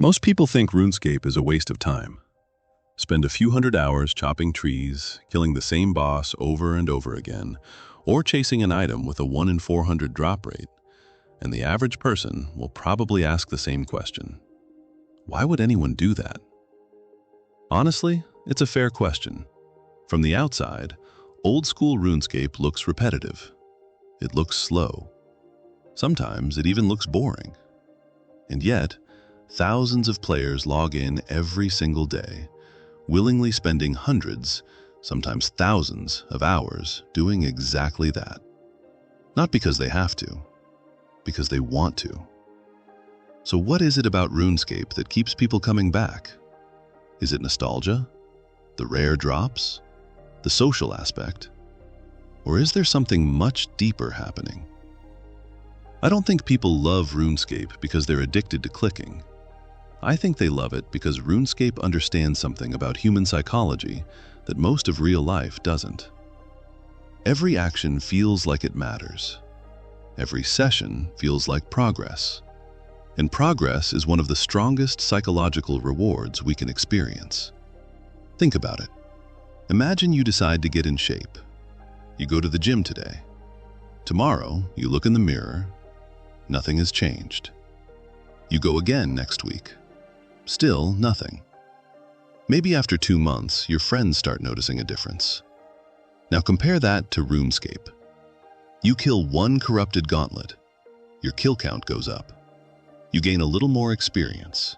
Most people think RuneScape is a waste of time. Spend a few hundred hours chopping trees, killing the same boss over and over again, or chasing an item with a 1 in 400 drop rate, and the average person will probably ask the same question. Why would anyone do that? Honestly, it's a fair question. From the outside, Old School RuneScape looks repetitive. It looks slow. Sometimes it even looks boring. And yet, thousands of players log in every single day, willingly spending hundreds, sometimes thousands of hours doing exactly that. Not because they have to, because they want to. So what is it about RuneScape that keeps people coming back? Is it nostalgia? The rare drops? The social aspect? Or is there something much deeper happening? I don't think people love RuneScape because they're addicted to clicking. I think they love it because RuneScape understands something about human psychology that most of real life doesn't. Every action feels like it matters. Every session feels like progress. And progress is one of the strongest psychological rewards we can experience. Think about it. Imagine you decide to get in shape. You go to the gym today. Tomorrow, you look in the mirror. Nothing has changed. You go again next week. Still nothing. Maybe after 2 months, your friends start noticing a difference. Now compare that to RuneScape. You kill one corrupted gauntlet. Your kill count goes up. You gain a little more experience.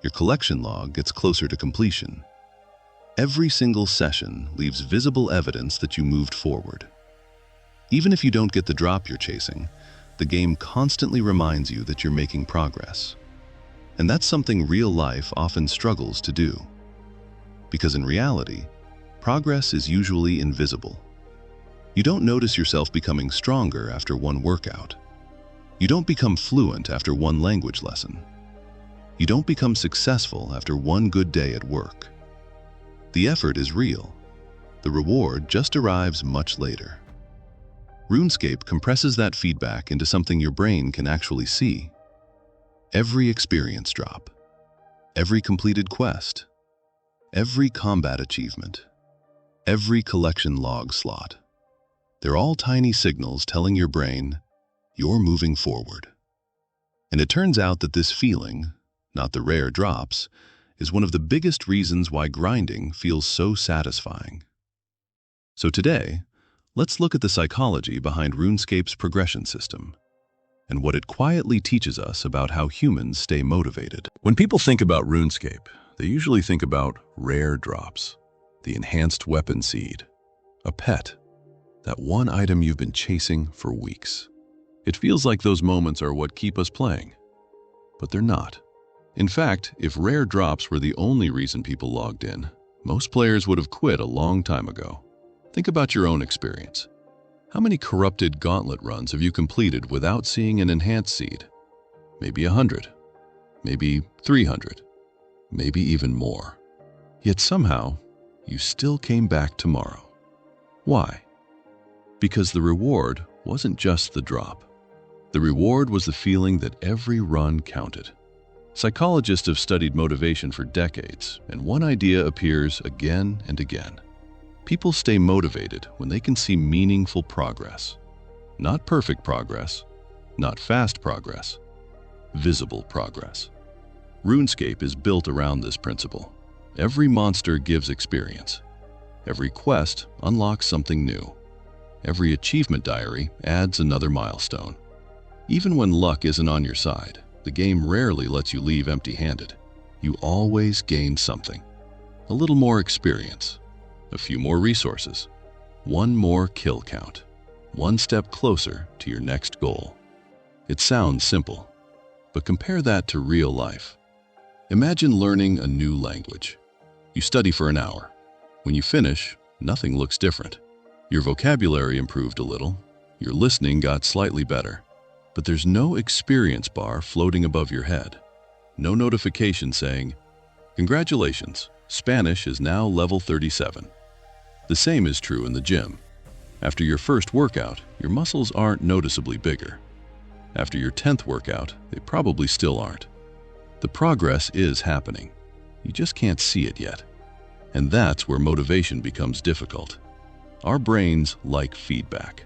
Your collection log gets closer to completion. Every single session leaves visible evidence that you moved forward. Even if you don't get the drop you're chasing, the game constantly reminds you that you're making progress. And that's something real life often struggles to do. Because in reality, progress is usually invisible. You don't notice yourself becoming stronger after one workout. You don't become fluent after one language lesson. You don't become successful after one good day at work. The effort is real. The reward just arrives much later. RuneScape compresses that feedback into something your brain can actually see. Every experience drop, every completed quest, every combat achievement, every collection log slot. They're all tiny signals telling your brain, you're moving forward. And it turns out that this feeling, not the rare drops, is one of the biggest reasons why grinding feels so satisfying. So today, let's look at the psychology behind RuneScape's progression system and what it quietly teaches us about how humans stay motivated. When people think about RuneScape, they usually think about rare drops, the enhanced weapon seed, a pet, that one item you've been chasing for weeks. It feels like those moments are what keep us playing, but they're not. In fact, if rare drops were the only reason people logged in, most players would have quit a long time ago. Think about your own experience. How many corrupted gauntlet runs have you completed without seeing an enhanced seed? Maybe 100, maybe 300, maybe even more. Yet somehow, you still came back tomorrow. Why? Because the reward wasn't just the drop. The reward was the feeling that every run counted. Psychologists have studied motivation for decades, and one idea appears again and again. People stay motivated when they can see meaningful progress. Not perfect progress, not fast progress, visible progress. RuneScape is built around this principle. Every monster gives experience. Every quest unlocks something new. Every achievement diary adds another milestone. Even when luck isn't on your side, the game rarely lets you leave empty-handed. You always gain something. A little more experience. A few more resources, one more kill count, one step closer to your next goal. It sounds simple, but compare that to real life. Imagine learning a new language. You study for an hour. When you finish, nothing looks different. Your vocabulary improved a little, your listening got slightly better, but there's no experience bar floating above your head. No notification saying, "Congratulations, Spanish is now level 37. The same is true in the gym. After your first workout, your muscles aren't noticeably bigger. After your 10th workout, they probably still aren't. The progress is happening. You just can't see it yet. And that's where motivation becomes difficult. Our brains like feedback.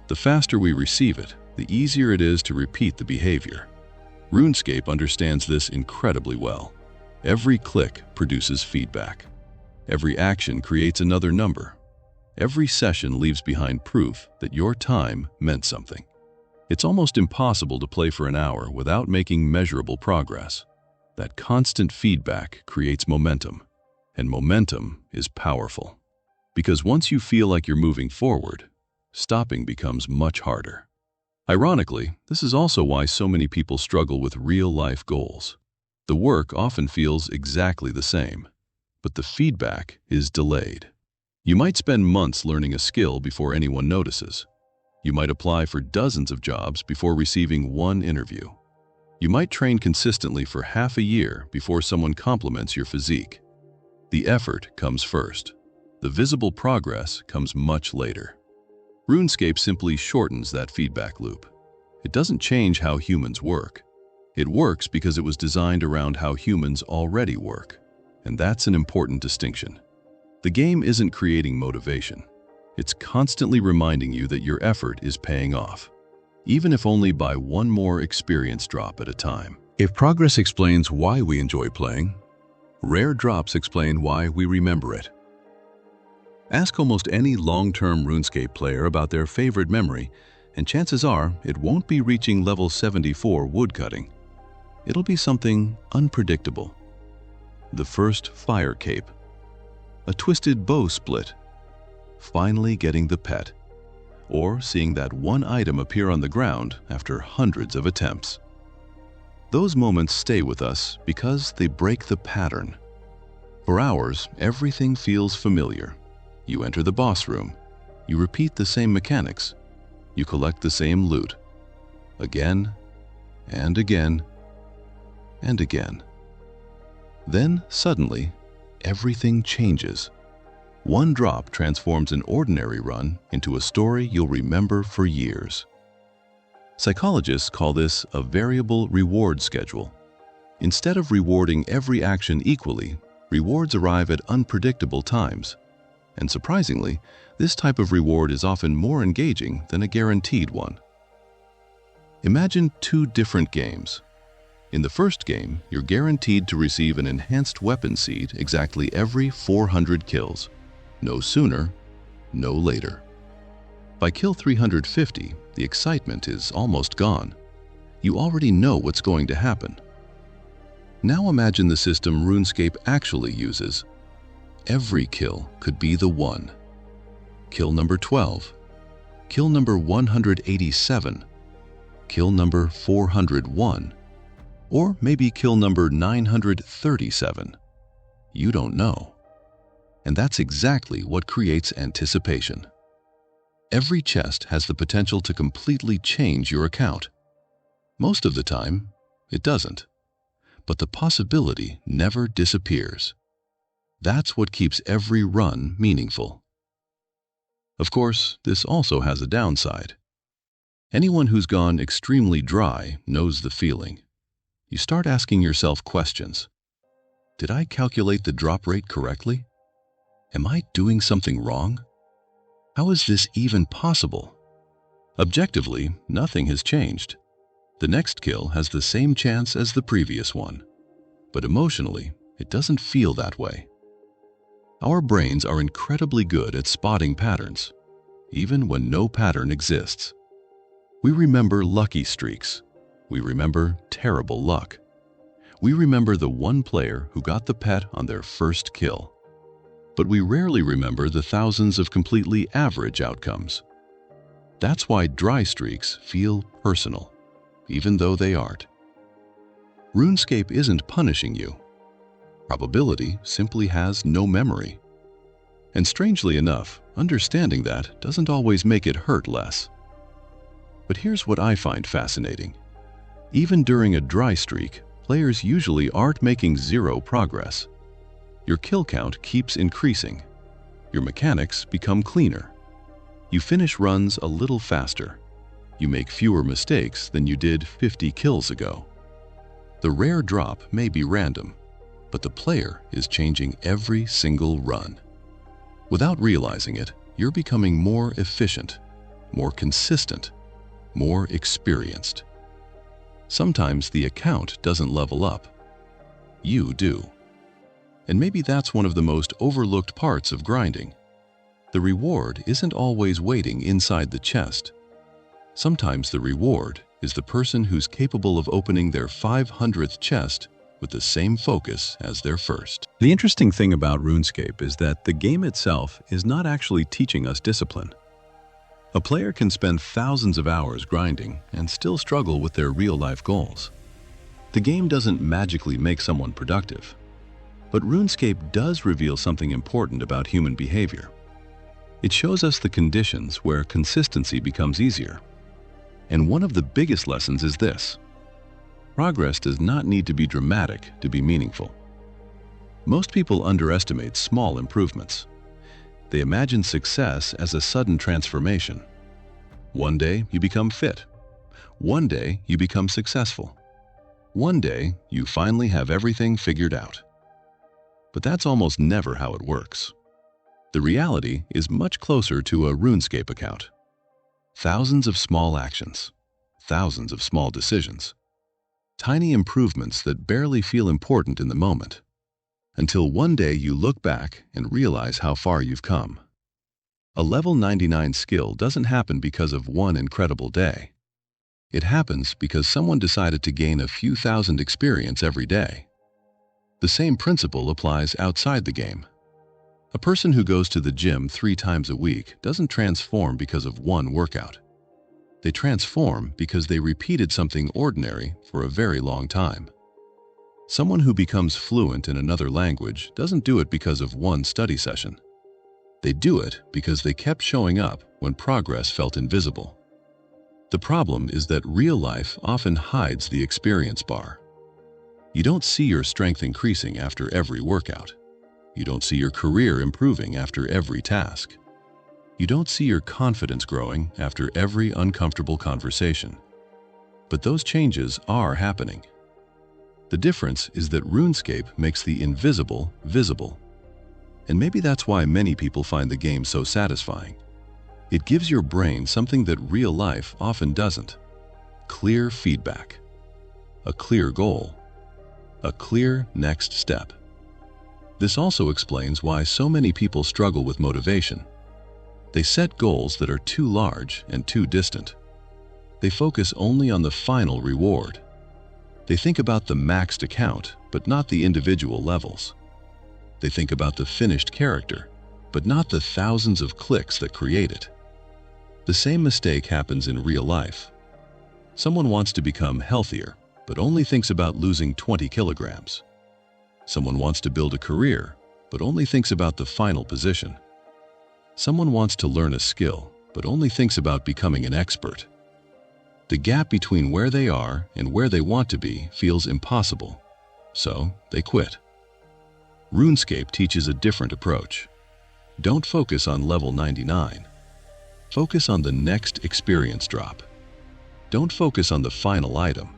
The faster we receive it, the easier it is to repeat the behavior. RuneScape understands this incredibly well. Every click produces feedback. Every action creates another number. Every session leaves behind proof that your time meant something. It's almost impossible to play for an hour without making measurable progress. That constant feedback creates momentum, and momentum is powerful. Because once you feel like you're moving forward, stopping becomes much harder. Ironically, this is also why so many people struggle with real-life goals. The work often feels exactly the same, but the feedback is delayed. You might spend months learning a skill before anyone notices. You might apply for dozens of jobs before receiving one interview. You might train consistently for half a year before someone compliments your physique. The effort comes first. The visible progress comes much later. RuneScape simply shortens that feedback loop. It doesn't change how humans work. It works because it was designed around how humans already work. And that's an important distinction. The game isn't creating motivation. It's constantly reminding you that your effort is paying off, even if only by one more experience drop at a time. If progress explains why we enjoy playing, rare drops explain why we remember it. Ask almost any long-term RuneScape player about their favorite memory, and chances are it won't be reaching level 74 woodcutting. It'll be something unpredictable. The first fire cape, a twisted bow split, finally getting the pet, or seeing that one item appear on the ground after hundreds of attempts. Those moments stay with us because they break the pattern. For hours, everything feels familiar. You enter the boss room. You repeat the same mechanics. You collect the same loot. Again, and again, and again. Then, suddenly, everything changes. One drop transforms an ordinary run into a story you'll remember for years. Psychologists call this a variable reward schedule. Instead of rewarding every action equally, rewards arrive at unpredictable times. And surprisingly, this type of reward is often more engaging than a guaranteed one. Imagine two different games. In the first game, you're guaranteed to receive an enhanced weapon seed exactly every 400 kills. No sooner, no later. By kill 350, the excitement is almost gone. You already know what's going to happen. Now imagine the system RuneScape actually uses. Every kill could be the one. Kill number 12. Kill number 187. Kill number 401. Or maybe kill number 937. You don't know. And that's exactly what creates anticipation. Every chest has the potential to completely change your account. Most of the time, it doesn't. But the possibility never disappears. That's what keeps every run meaningful. Of course, this also has a downside. Anyone who's gone extremely dry knows the feeling. You start asking yourself questions. Did I calculate the drop rate correctly? Am I doing something wrong? How is this even possible? Objectively, nothing has changed. The next kill has the same chance as the previous one. But emotionally, it doesn't feel that way. Our brains are incredibly good at spotting patterns, even when no pattern exists. We remember lucky streaks. We remember terrible luck. We remember the one player who got the pet on their first kill. But we rarely remember the thousands of completely average outcomes. That's why dry streaks feel personal, even though they aren't. RuneScape isn't punishing you. Probability simply has no memory. And strangely enough, understanding that doesn't always make it hurt less. But here's what I find fascinating. Even during a dry streak, players usually aren't making zero progress. Your kill count keeps increasing. Your mechanics become cleaner. You finish runs a little faster. You make fewer mistakes than you did 50 kills ago. The rare drop may be random, but the player is changing every single run. Without realizing it, you're becoming more efficient, more consistent, more experienced. Sometimes the account doesn't level up. You do. And maybe that's one of the most overlooked parts of grinding. The reward isn't always waiting inside the chest. Sometimes the reward is the person who's capable of opening their 500th chest with the same focus as their first. The interesting thing about RuneScape is that the game itself is not actually teaching us discipline. A player can spend thousands of hours grinding and still struggle with their real-life goals. The game doesn't magically make someone productive, but RuneScape does reveal something important about human behavior. It shows us the conditions where consistency becomes easier. And one of the biggest lessons is this: progress does not need to be dramatic to be meaningful. Most people underestimate small improvements. They imagine success as a sudden transformation. One day you become fit. One day you become successful. One day you finally have everything figured out. But that's almost never how it works. The reality is much closer to a RuneScape account. Thousands of small actions, thousands of small decisions, tiny improvements that barely feel important in the moment, until one day you look back and realize how far you've come. A level 99 skill doesn't happen because of one incredible day. It happens because someone decided to gain a few thousand experience every day. The same principle applies outside the game. A person who goes to the gym 3 times a week doesn't transform because of one workout. They transform because they repeated something ordinary for a very long time. Someone who becomes fluent in another language doesn't do it because of one study session. They do it because they kept showing up when progress felt invisible. The problem is that real life often hides the experience bar. You don't see your strength increasing after every workout. You don't see your career improving after every task. You don't see your confidence growing after every uncomfortable conversation. But those changes are happening. The difference is that RuneScape makes the invisible visible. And maybe that's why many people find the game so satisfying. It gives your brain something that real life often doesn't: clear feedback, a clear goal, a clear next step. This also explains why so many people struggle with motivation. They set goals that are too large and too distant. They focus only on the final reward. They think about the maxed account, but not the individual levels. They think about the finished character, but not the thousands of clicks that create it. The same mistake happens in real life. Someone wants to become healthier, but only thinks about losing 20 kilograms. Someone wants to build a career, but only thinks about the final position. Someone wants to learn a skill, but only thinks about becoming an expert. The gap between where they are and where they want to be feels impossible, so they quit. RuneScape teaches a different approach. Don't focus on level 99. Focus on the next experience drop. Don't focus on the final item.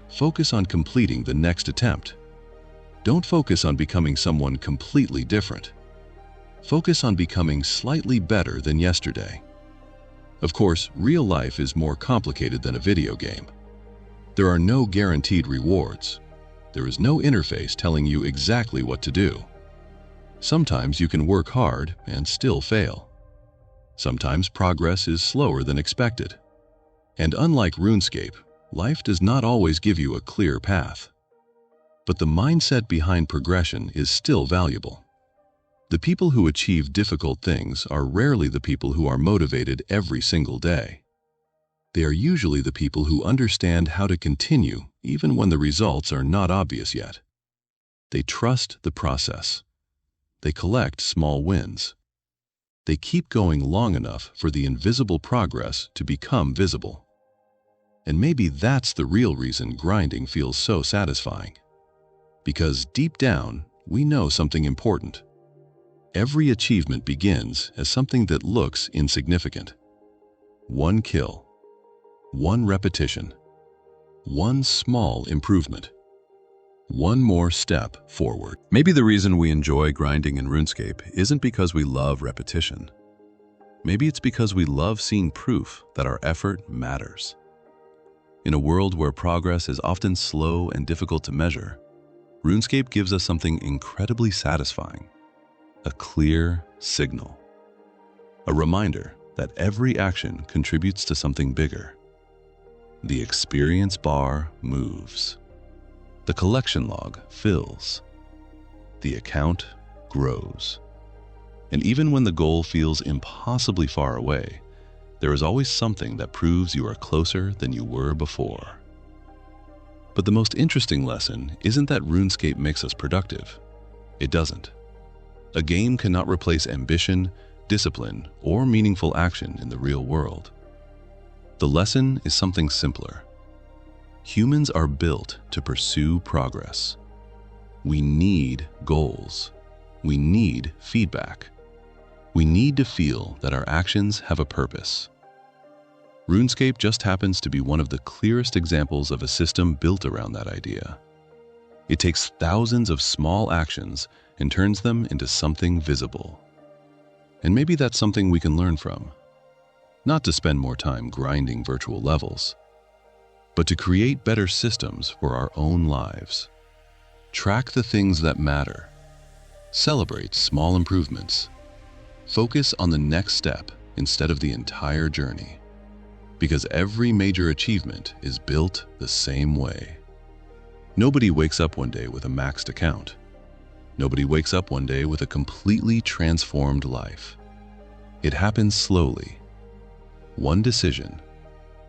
Focus on completing the next attempt. Don't focus on becoming someone completely different. Focus on becoming slightly better than yesterday. Of course, real life is more complicated than a video game. There are no guaranteed rewards. There is no interface telling you exactly what to do. Sometimes you can work hard and still fail. Sometimes progress is slower than expected. And unlike RuneScape, life does not always give you a clear path. But the mindset behind progression is still valuable. The people who achieve difficult things are rarely the people who are motivated every single day. They are usually the people who understand how to continue even when the results are not obvious yet. They trust the process. They collect small wins. They keep going long enough for the invisible progress to become visible. And maybe that's the real reason grinding feels so satisfying. Because deep down, we know something important. Every achievement begins as something that looks insignificant. One kill, one repetition, one small improvement. One more step forward. Maybe the reason we enjoy grinding in RuneScape isn't because we love repetition. Maybe it's because we love seeing proof that our effort matters. In a world where progress is often slow and difficult to measure, RuneScape gives us something incredibly satisfying: a clear signal. A reminder that every action contributes to something bigger. The experience bar moves. The collection log fills. The account grows. And even when the goal feels impossibly far away, there is always something that proves you are closer than you were before. But the most interesting lesson isn't that RuneScape makes us productive. It doesn't. A game cannot replace ambition, discipline, or meaningful action in the real world. The lesson is something simpler. Humans are built to pursue progress. We need goals. We need feedback. We need to feel that our actions have a purpose. RuneScape just happens to be one of the clearest examples of a system built around that idea. It takes thousands of small actions and turns them into something visible. And maybe that's something we can learn from. Not to spend more time grinding virtual levels, but to create better systems for our own lives. Track the things that matter. Celebrate small improvements. Focus on the next step instead of the entire journey. Because every major achievement is built the same way. Nobody wakes up one day with a maxed account. Nobody wakes up one day with a completely transformed life. It happens slowly. One decision,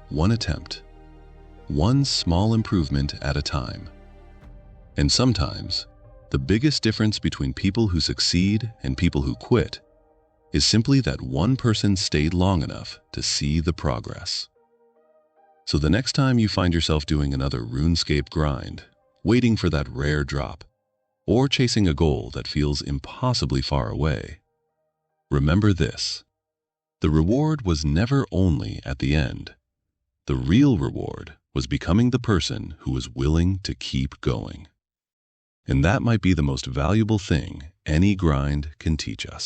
one attempt, one small improvement at a time. And sometimes, the biggest difference between people who succeed and people who quit is simply that one person stayed long enough to see the progress. So the next time you find yourself doing another RuneScape grind, waiting for that rare drop, or chasing a goal that feels impossibly far away, remember this: the reward was never only at the end. The real reward was becoming the person who was willing to keep going. And that might be the most valuable thing any grind can teach us.